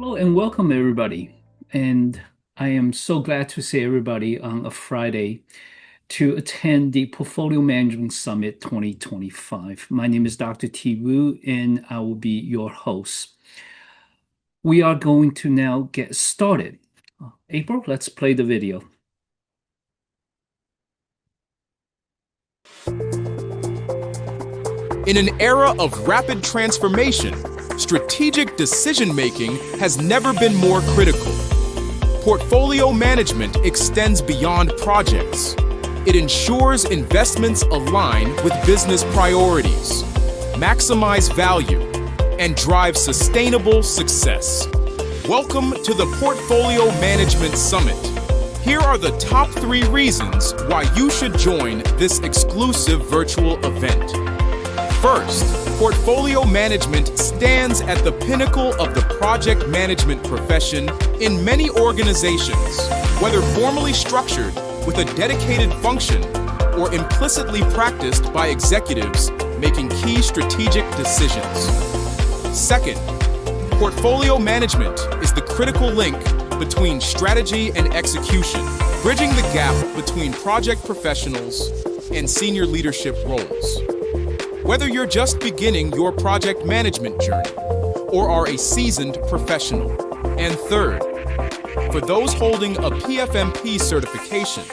Hello and welcome everybody. And I am so glad to see everybody on a Friday to attend the Portfolio Management Summit 2025. My name is Dr. T. Wu and I will be your host. We are going to now get started. April, let's play the video. In an era of rapid transformation, strategic decision-making has never been more critical. Portfolio management extends beyond projects. It ensures investments align with business priorities, maximize value, and drive sustainable success. Welcome to the Portfolio Management Summit. Here are the top 3 reasons why you should join this exclusive virtual event. First, portfolio management stands at the pinnacle of the project management profession in many organizations, whether formally structured with a dedicated function or implicitly practiced by executives making key strategic decisions. Second, portfolio management is the critical link between strategy and execution, bridging the gap between project professionals and senior leadership roles. Whether you're just beginning your project management journey or are a seasoned professional. And third, for those holding a PFMP certification,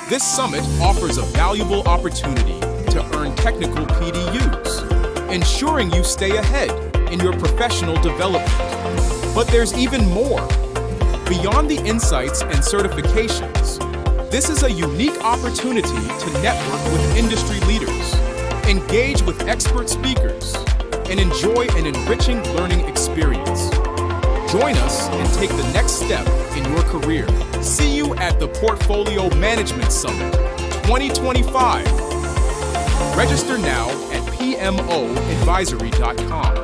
this summit offers a valuable opportunity to earn technical PDUs, ensuring you stay ahead in your professional development. But there's even more. Beyond the insights and certifications, this is a unique opportunity to network with industry leaders, engage with expert speakers, and enjoy an enriching learning experience. Join us and take the next step in your career. See you at the Portfolio Management Summit 2025. Register now at pmoadvisory.com.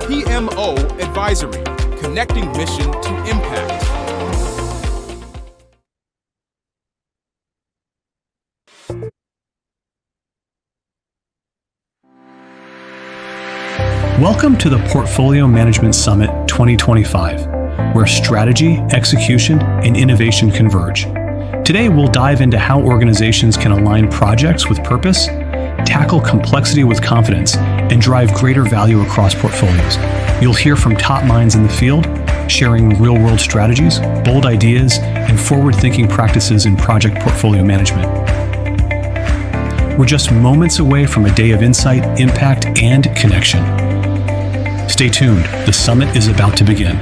PMO Advisory, connecting mission to impact. Welcome to the Portfolio Management Summit 2025, where strategy, execution, and innovation converge. Today, we'll dive into how organizations can align projects with purpose, tackle complexity with confidence, and drive greater value across portfolios. You'll hear from top minds in the field, sharing real-world strategies, bold ideas, and forward-thinking practices in project portfolio management. We're just moments away from a day of insight, impact, and connection. Stay tuned, the summit is about to begin.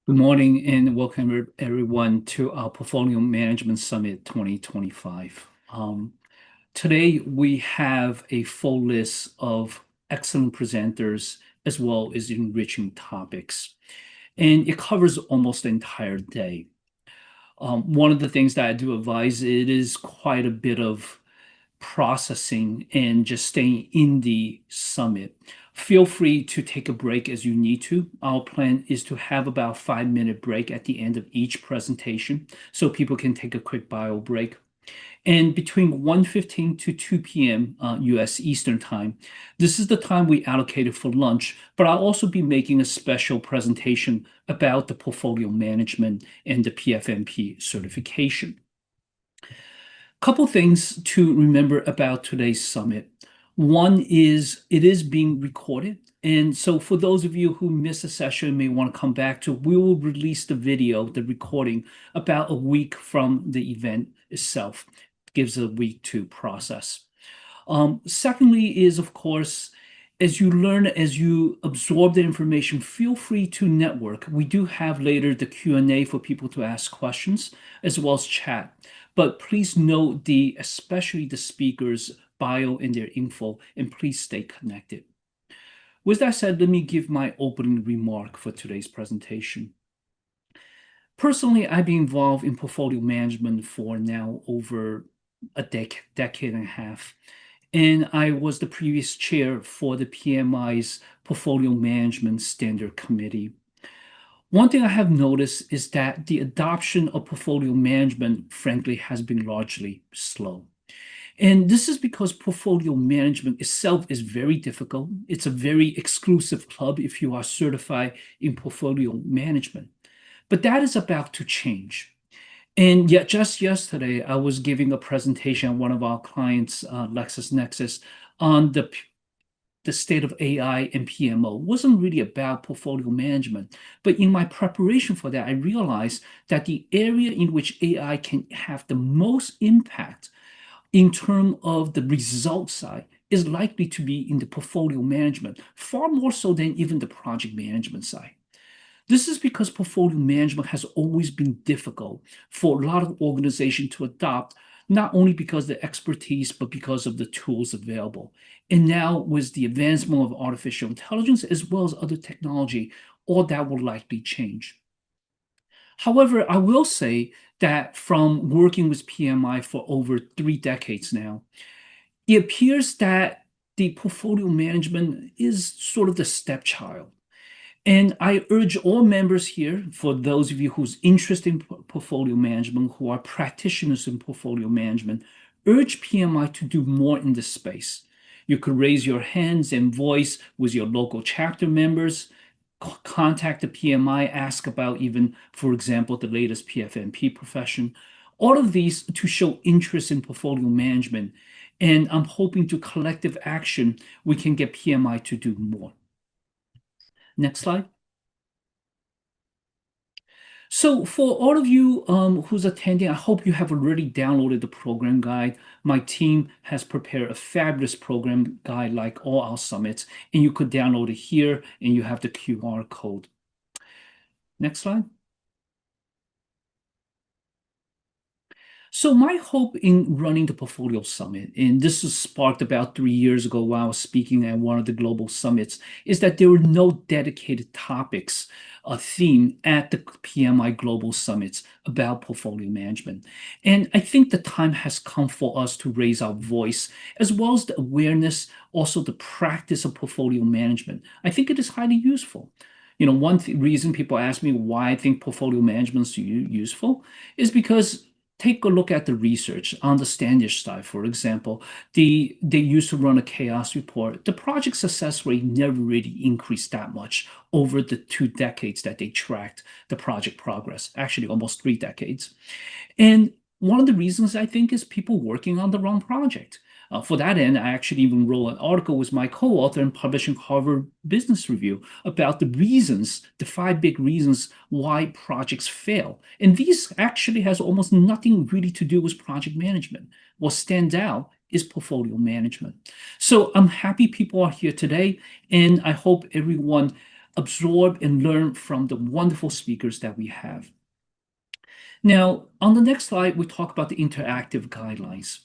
Good morning and welcome everyone to our Portfolio Management Summit 2025. Today we have a full list of excellent presenters as well as enriching topics, and it covers almost the entire day. One of the things that I do advise, it is quite a bit of processing and just staying in the summit. Feel free to take a break as you need to. Our plan is to have about a 5-minute break at the end of each presentation so people can take a quick bio break. And between 1:15 to 2 p.m. US Eastern Time, this is the time we allocated for lunch, but I'll also be making a special presentation about the portfolio management and the PFMP certification. Couple things to remember about today's summit. One is it is being recorded. And so for those of you who missed a session, may want to come back to, we will release the video, the recording, about a week from the event itself. Gives a week to process. Secondly is, of course, as you learn, as you absorb the information, feel free to network. We do have later the Q&A for people to ask questions as well as chat. But please note especially the speakers' bio and their info, and please stay connected. With that said, let me give my opening remark for today's presentation. Personally, I've been involved in portfolio management for now over a decade and a half. And I was the previous chair for the PMI's Portfolio Management Standard Committee. One thing I have noticed is that the adoption of portfolio management, frankly, has been largely slow. And this is because portfolio management itself is very difficult. It's a very exclusive club if you are certified in portfolio management. But that is about to change. And yet, just yesterday, I was giving a presentation at one of our clients, LexisNexis, on the state of AI and PMO. It wasn't really about portfolio management. But in my preparation for that, I realized that the area in which AI can have the most impact in terms of the result side is likely to be in the portfolio management, far more so than even the project management side. This is because portfolio management has always been difficult for a lot of organizations to adopt, not only because of the expertise, but because of the tools available. And now, with the advancement of artificial intelligence as well as other technology, all that will likely change. However, I will say that from working with PMI for over 3 decades now, it appears that the portfolio management is sort of the stepchild. And I urge all members here, for those of you who's interested in portfolio management, who are practitioners in portfolio management, urge PMI to do more in this space. You could raise your hands and voice with your local chapter members, contact the PMI, ask about even, for example, the latest PFNP profession. All of these to show interest in portfolio management. And I'm hoping to collective action, we can get PMI to do more. Next slide. So for all of you who's attending, I hope you have already downloaded the program guide. My team has prepared a fabulous program guide like all our summits, and you could download it here, and you have the QR code. Next slide. So my hope in running the Portfolio Summit, and this was sparked about 3 years ago while I was speaking at one of the global summits, is that there were no dedicated topics, a theme at the PMI Global Summits about portfolio management. And I think the time has come for us to raise our voice, as well as the awareness, also the practice of portfolio management. I think it is highly useful. One reason people ask me why I think portfolio management is useful is because take a look at the research on the Standish side, for example. They used to run a chaos report. The project success rate never really increased that much over the 2 decades that they tracked the project progress, actually almost 3 decades. And one of the reasons I think is people working on the wrong project. For that end, I actually even wrote an article with my co-author and published in Harvard Business Review about the reasons, the 5 big reasons why projects fail. And these actually has almost nothing really to do with project management. What stands out is portfolio management. So I'm happy people are here today, and I hope everyone absorb and learn from the wonderful speakers that we have. Now, on the next slide, we talk about the interactive guidelines.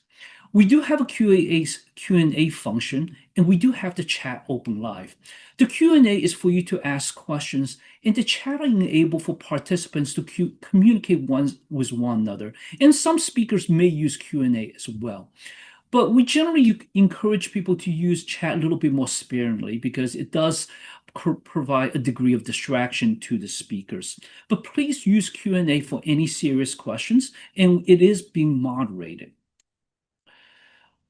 We do have a Q&A function, and we do have the chat open live. The Q&A is for you to ask questions, and the chat enables for participants to communicate with one another. And some speakers may use Q&A as well. But we generally encourage people to use chat a little bit more sparingly because it does provide a degree of distraction to the speakers. But please use Q&A for any serious questions, and it is being moderated.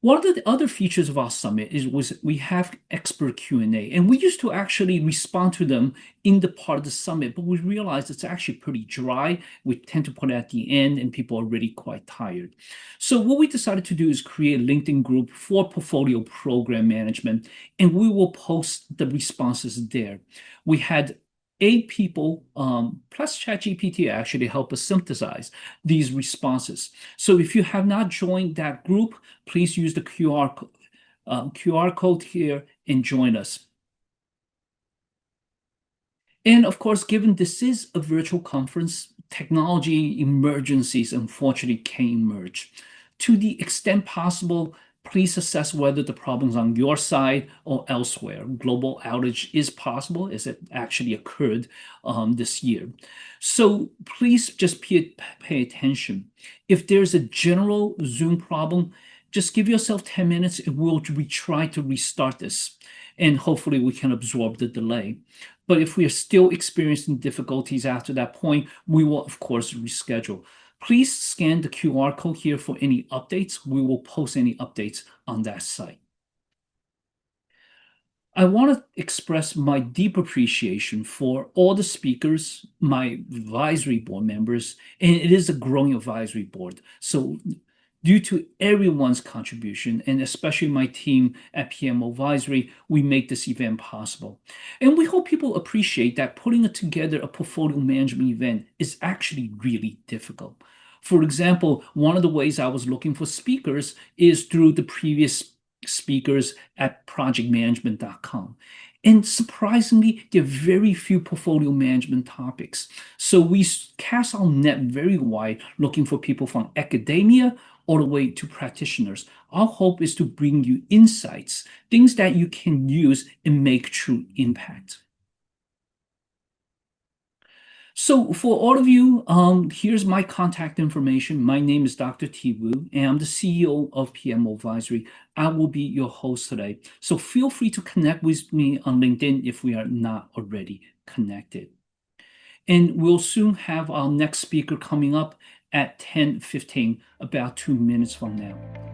One of the other features of our summit was we have expert Q&A, and we used to actually respond to them in the part of the summit, but we realized it's actually pretty dry. We tend to put it at the end, and people are already quite tired. So what we decided to do is create a LinkedIn group for portfolio program management, and we will post the responses there. We had 8 people, plus ChatGPT actually help us synthesize these responses. So if you have not joined that group, please use the QR code here and join us. And of course, given this is a virtual conference, technology emergencies unfortunately can emerge. To the extent possible, please assess whether the problem's on your side or elsewhere. Global outage is possible, as it actually occurred this year. So please just pay attention. If there's a general Zoom problem, just give yourself 10 minutes and we'll try to restart this. And hopefully we can absorb the delay. But if we are still experiencing difficulties after that point, we will, of course, reschedule. Please scan the QR code here for any updates. We will post any updates on that site. I want to express my deep appreciation for all the speakers, my advisory board members, and it is a growing advisory board. So due to everyone's contribution, and especially my team at PMO Advisory, we make this event possible. And we hope people appreciate that putting together a portfolio management event is actually really difficult. For example, one of the ways I was looking for speakers is through the previous speakers at projectmanagement.com. And surprisingly, there are very few portfolio management topics. So we cast our net very wide, looking for people from academia all the way to practitioners. Our hope is to bring you insights, things that you can use and make true impact. So for all of you, here's my contact information. My name is Dr. Thi Wu, and I'm the CEO of PMO Advisory. I will be your host today. So feel free to connect with me on LinkedIn if we are not already connected. And we'll soon have our next speaker coming up at 10:15, about 2 minutes from now.